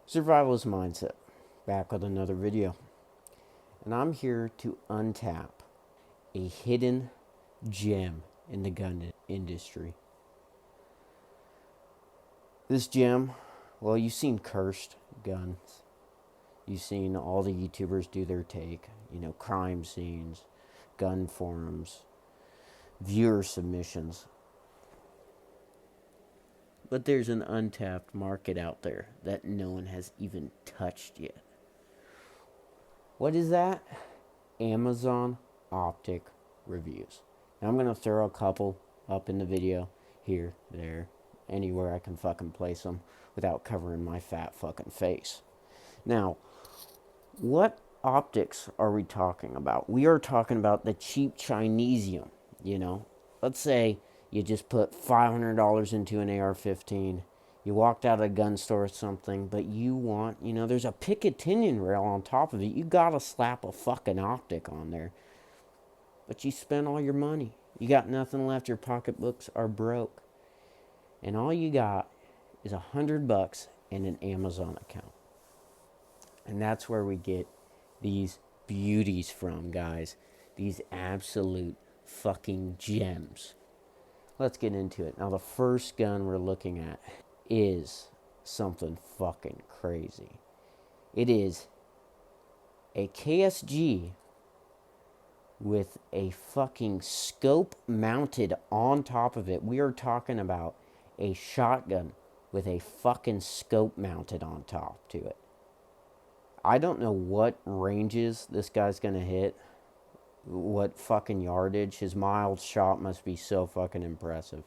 Survivalist Mindset, back with another video. And I'm here to untap a hidden gem in the gun industry. This gem, well, you've seen cursed guns. You've seen all the YouTubers do their take, crime scenes, gun forums, viewer submissions. But there's an untapped market out there that no one has even touched yet. What is that? Amazon optic reviews. Now I'm going to throw a couple up in the video, here, there, anywhere I can fucking place them without covering my fat fucking face. Now, what optics are we talking about? We are talking about the cheap Chinesium, Let's say you just put $500 into an AR-15. You walked out of a gun store or something, but you want, there's a Picatinny rail on top of it. You gotta slap a fucking optic on there. But you spent all your money. You got nothing left. Your pocketbooks are broke. And all you got is $100 and an Amazon account. And that's where we get these beauties from, guys. These absolute fucking gems. Let's get into it. Now, the first gun we're looking at is something fucking crazy. It is a KSG with a fucking scope mounted on top of it. We are talking about a shotgun with a fucking scope mounted on top to it. I don't know what ranges this guy's gonna hit, what fucking yardage. His miles shot must be so fucking impressive.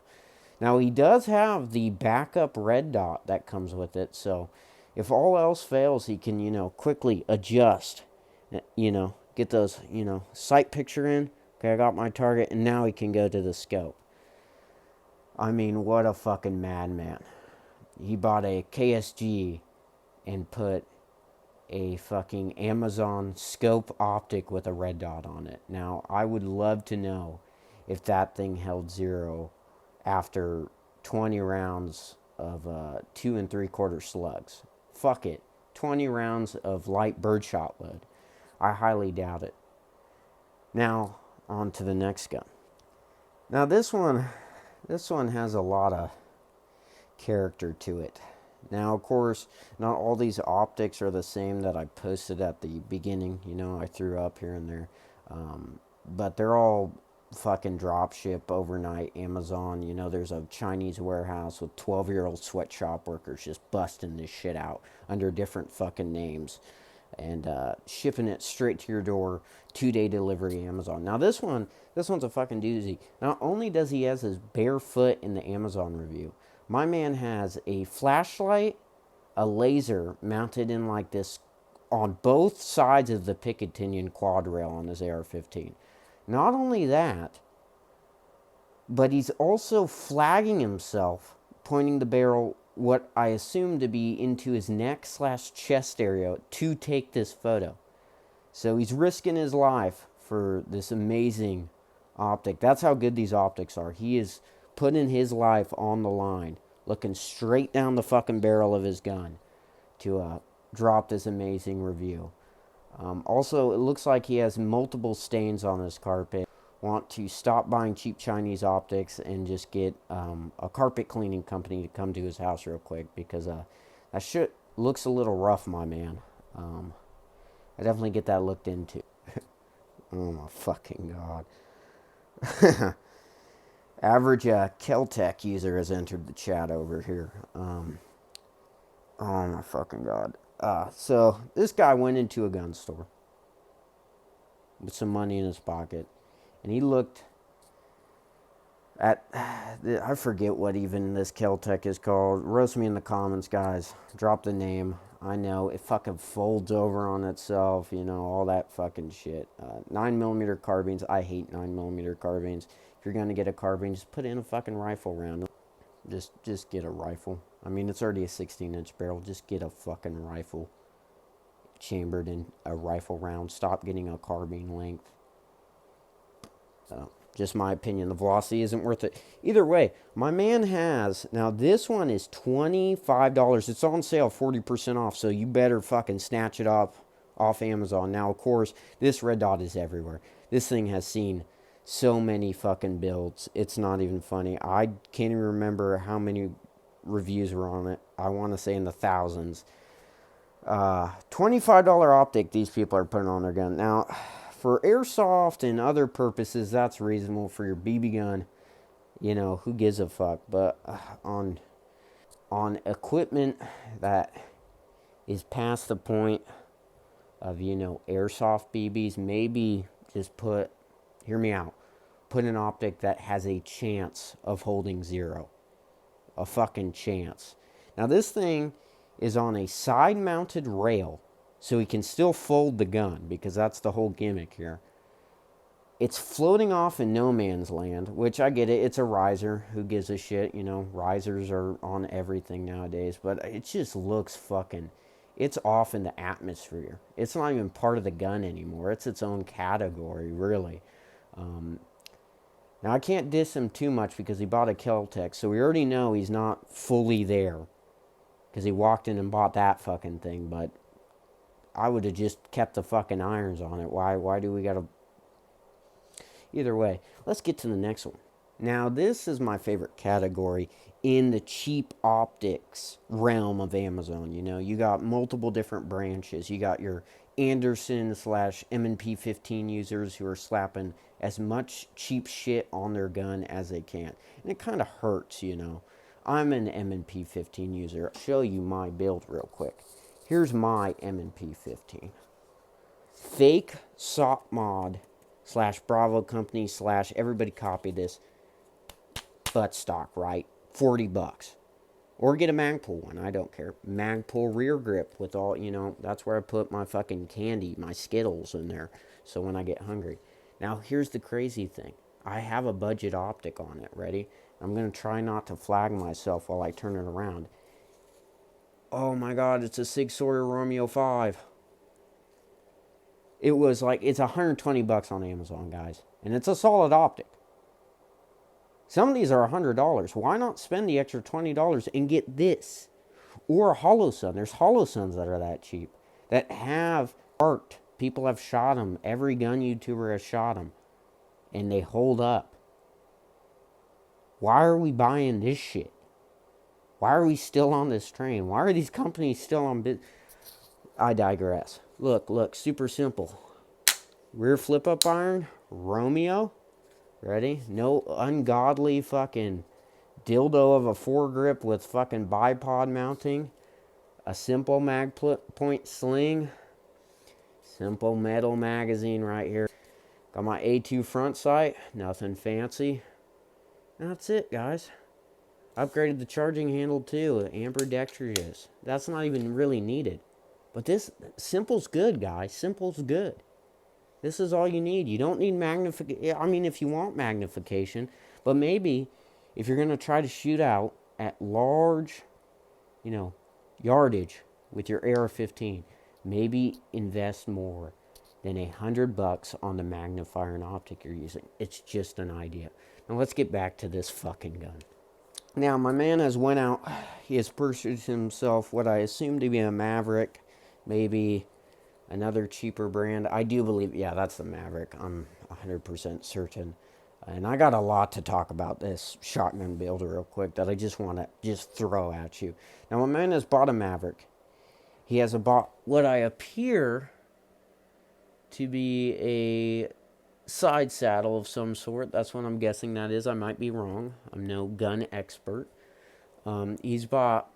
Now, he does have the backup red dot that comes with it, so if all else fails, he can, quickly adjust, get those, sight picture in. Okay, I got my target, and now he can go to the scope. I mean, what a fucking madman. He bought a KSG and put a fucking Amazon scope optic with a red dot on it. Now, I would love to know if that thing held zero after 20 rounds of 2 3/4 slugs. Fuck it. 20 rounds of light birdshot load. I highly doubt it. Now, on to the next gun. Now, this one has a lot of character to it. Now, of course, not all these optics are the same that I posted at the beginning. I threw up here and there. But they're all fucking drop ship overnight Amazon. There's a Chinese warehouse with 12-year-old sweatshop workers just busting this shit out under different fucking names and shipping it straight to your door, 2-day delivery Amazon. Now, this one's a fucking doozy. Not only does he has his bare foot in the Amazon review, my man has a flashlight, a laser mounted in like this on both sides of the Picatinny quad rail on his AR-15. Not only that, but he's also flagging himself, pointing the barrel, what I assume to be into his neck/chest area to take this photo. So he's risking his life for this amazing optic. That's how good these optics are. He is putting his life on the line, looking straight down the fucking barrel of his gun to drop this amazing review. Also, it looks like he has multiple stains on his carpet. Want to stop buying cheap Chinese optics and just get a carpet cleaning company to come to his house real quick, because that shit looks a little rough, my man. I definitely get that looked into. Oh my fucking god. Average Keltec user has entered the chat over here. Oh my fucking god. So this guy went into a gun store with some money in his pocket, and he looked at, I forget what even this Keltec is called. Roast me in the comments, guys. Drop the name. I know it fucking folds over on itself, all that fucking shit. 9mm carbines. I hate 9mm carbines. If you're gonna get a carbine, just put in a fucking rifle round. Just get a rifle. I mean, it's already a 16-inch barrel. Just get a fucking rifle chambered in a rifle round. Stop getting a carbine length. Just my opinion. The velocity isn't worth it. Either way, my man has, now this one is $25. It's on sale 40% off, so you better fucking snatch it up off Amazon. Now, of course, this red dot is everywhere. This thing has seen so many fucking builds. It's not even funny. I can't even remember how many reviews were on it. I want to say in the thousands. $25 optic these people are putting on their gun. Now, for airsoft and other purposes, that's reasonable. For your BB gun, you know, who gives a fuck? But on equipment that is past the point of, you know, airsoft BBs, maybe just hear me out, put an optic that has a chance of holding zero. A fucking chance. Now, this thing is on a side-mounted rail, so he can still fold the gun, because that's the whole gimmick here. It's floating off in no man's land, which I get it. It's a riser. Who gives a shit? You know, risers are on everything nowadays, but it just looks fucking... It's off in the atmosphere. It's not even part of the gun anymore. It's its own category, really. Now, I can't diss him too much because he bought a Kel-Tec, so we already know he's not fully there. Because he walked in and bought that fucking thing, but I would have just kept the fucking irons on it. Why do we gotta... Either way, let's get to the next one. Now, this is my favorite category in the cheap optics realm of Amazon. You know, you got multiple different branches. You got your Anderson / M&P 15 users who are slapping as much cheap shit on their gun as they can. And it kind of hurts, you know. I'm an M&P 15 user. I'll show you my build real quick. Here's my M&P 15. Fake SOP mod / Bravo company / everybody copy this. Butt stock, right? $40. Or get a Magpul one, I don't care. Magpul rear grip with all, you know, that's where I put my fucking candy, my Skittles in there, so when I get hungry. Now, here's the crazy thing. I have a budget optic on it, ready? I'm going to try not to flag myself while I turn it around. Oh my god, it's a Sig Sauer Romeo 5. It was like, it's $120 on Amazon, guys. And it's a solid optic. Some of these are $100. Why not spend the extra $20 and get this? Or a Holosun. There's Holosuns that are that cheap. That have worked. People have shot them. Every gun YouTuber has shot them. And they hold up. Why are we buying this shit? Why are we still on this train? Why are these companies still on business? I digress. Look, super simple. Rear flip-up iron, Romeo. Ready? No ungodly fucking dildo of a foregrip with fucking bipod mounting. A simple mag point sling. Simple metal magazine right here. Got my A2 front sight. Nothing fancy. That's it, guys. Upgraded the charging handle too. Ambidextrous. That's not even really needed. But this, simple's good, guys. Simple's good. This is all you need. You don't need magnification. I mean, if you want magnification. But maybe if you're going to try to shoot out at large, you know, yardage with your AR-15, maybe invest more than $100 on the magnifier and optic you're using. It's just an idea. Now let's get back to this fucking gun. Now my man has went out. He has purchased himself what I assume to be a Maverick. Maybe another cheaper brand. I do believe, yeah, that's the Maverick. I'm 100% certain. And I got a lot to talk about this shotgun build real quick that I just want to just throw at you. Now, my man has bought a Maverick. He has bought what I appear to be a side saddle of some sort. That's what I'm guessing that is. I might be wrong. I'm no gun expert. He's bought...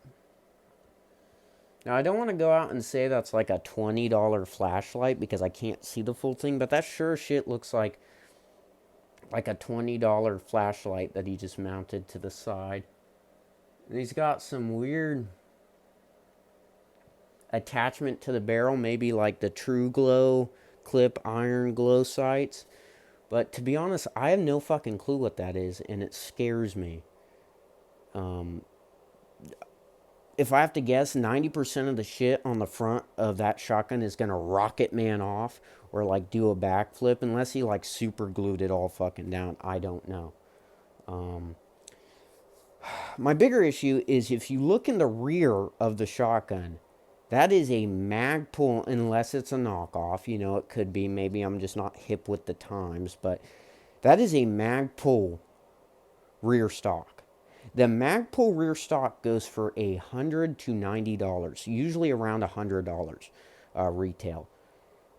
Now, I don't want to go out and say that's like a $20 flashlight because I can't see the full thing, but that sure shit looks like a $20 flashlight that he just mounted to the side. And he's got some weird attachment to the barrel, maybe like the True Glow clip iron glow sights. But to be honest, I have no fucking clue what that is, and it scares me. if I have to guess, 90% of the shit on the front of that shotgun is going to rocket man off or like do a backflip unless he like super glued it all fucking down. I don't know. My bigger issue is if you look in the rear of the shotgun, that is a mag pull unless it's a knockoff. You know, it could be. Maybe I'm just not hip with the times, but that is a mag pull rear stock. The Magpul rear stock goes for $100 to $90, usually around $100 retail.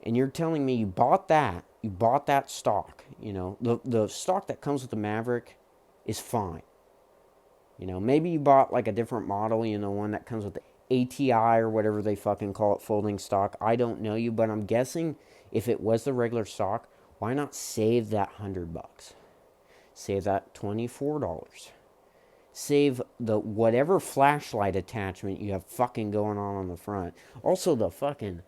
And you're telling me you bought that stock. You know, the stock that comes with the Maverick is fine. You know, maybe you bought like a different model, you know, one that comes with the ATI or whatever they fucking call it, folding stock. I don't know you, but I'm guessing if it was the regular stock, why not save that $100? Save that $24. Save the whatever flashlight attachment you have fucking going on the front. Also the fucking,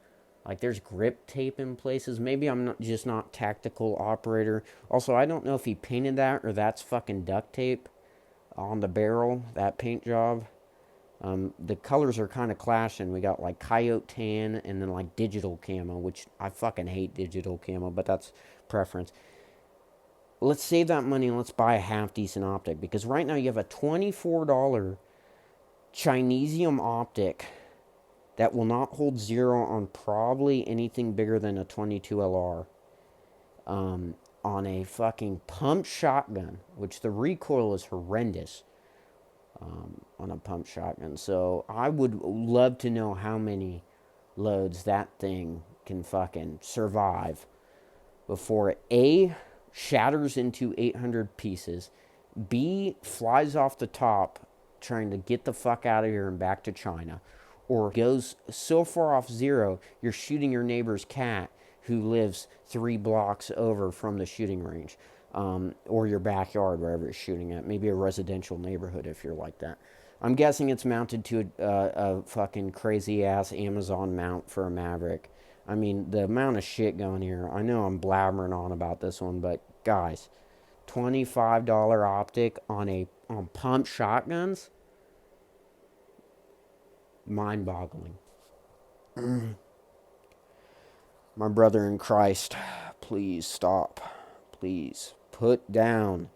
like, there's grip tape in places. Maybe I'm just not tactical operator. Also, I don't know if he painted that or that's fucking duct tape on the barrel, that paint job. The colors are kind of clashing. We got like coyote tan and then like digital camo, which I fucking hate digital camo, but that's preference. Let's save that money and let's buy a half decent optic, because right now you have a $24 Chinesium optic that will not hold zero on probably anything bigger than a 22 LR on a fucking pump shotgun, which the recoil is horrendous on a pump shotgun. So I would love to know how many loads that thing can fucking survive before it A, shatters into 800 pieces, B, flies off the top trying to get the fuck out of here and back to China, or goes so far off zero you're shooting your neighbor's cat who lives 3 blocks over from the shooting range, or your backyard, wherever it's shooting at. Maybe a residential neighborhood if you're like that. I'm guessing it's mounted to a fucking crazy ass Amazon mount for a Maverick. I mean, the amount of shit going here. I know I'm blabbering on about this one, but guys, $25 optic on pump shotguns? Mind-boggling. My brother in Christ, please stop. Please put down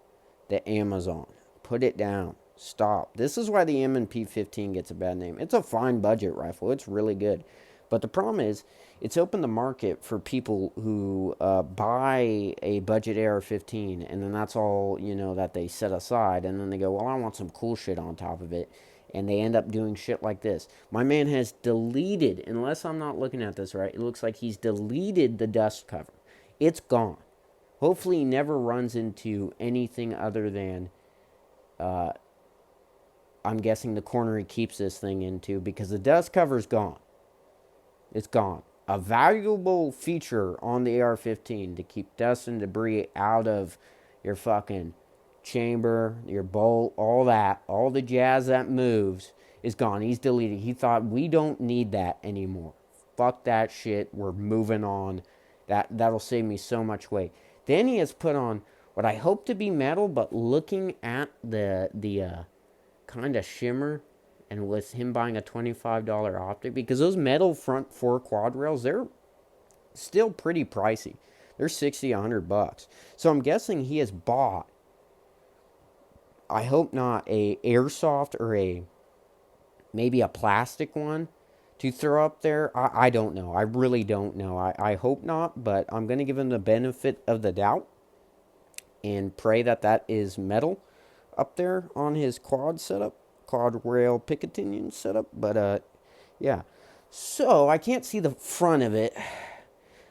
the Amazon. Put it down. Stop. This is why the M&P 15 gets a bad name. It's a fine budget rifle. It's really good. But the problem is, it's opened the market for people who buy a budget AR-15, and then that's all, you know, that they set aside, and then they go, well, I want some cool shit on top of it, and they end up doing shit like this. My man has deleted, unless I'm not looking at this right, it looks like he's deleted the dust cover. It's gone. Hopefully he never runs into anything other than, I'm guessing the corner he keeps this thing into, because the dust cover's gone. It's gone. A valuable feature on the AR-15 to keep dust and debris out of your fucking chamber, your bolt, all that, all the jazz that moves is gone. He's deleted. He thought, we don't need that anymore. Fuck that shit. We're moving on. That'll save me so much weight. Then he has put on what I hope to be metal, but looking at the kind of shimmer, and with him buying a $25 optic, because those metal front 4 quad rails, they're still pretty pricey. They're $60, $100. So I'm guessing he has bought, I hope not a airsoft or maybe a plastic one to throw up there. I don't know. I really don't know. I hope not, but I'm going to give him the benefit of the doubt and pray that is metal up there on his quad setup. Quad rail Picatinny setup, but yeah. So I can't see the front of it,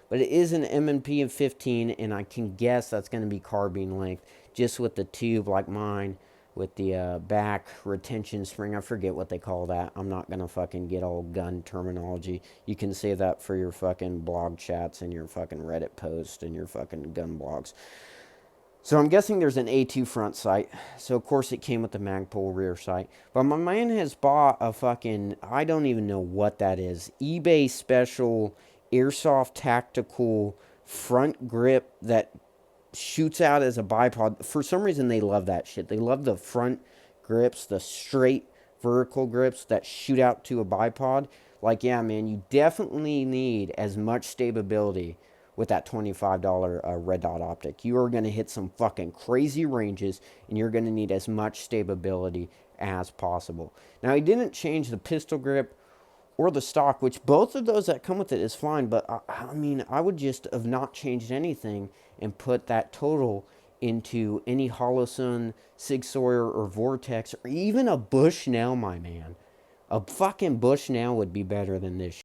but it is an M&P 15, and I can guess that's going to be carbine length, just with the tube like mine, with the back retention spring. I forget what they call that. I'm not going to fucking get all gun terminology. You can say that for your fucking blog chats and your fucking Reddit posts and your fucking gun blogs. So I'm guessing there's an A2 front sight. So of course it came with the Magpul rear sight. But my man has bought a fucking, I don't even know what that is, eBay special airsoft tactical front grip that shoots out as a bipod. For some reason they love that shit. They love the front grips, the straight vertical grips that shoot out to a bipod, like, yeah, man, you definitely need as much stability with that $25 red dot optic. You are going to hit some fucking crazy ranges, and you're going to need as much stability as possible. Now, he didn't change the pistol grip or the stock, which both of those that come with it is fine, but I mean, I would just have not changed anything and put that total into any Holosun, Sig Sauer, or Vortex, or even a Bushnell, my man. A fucking Bushnell would be better than this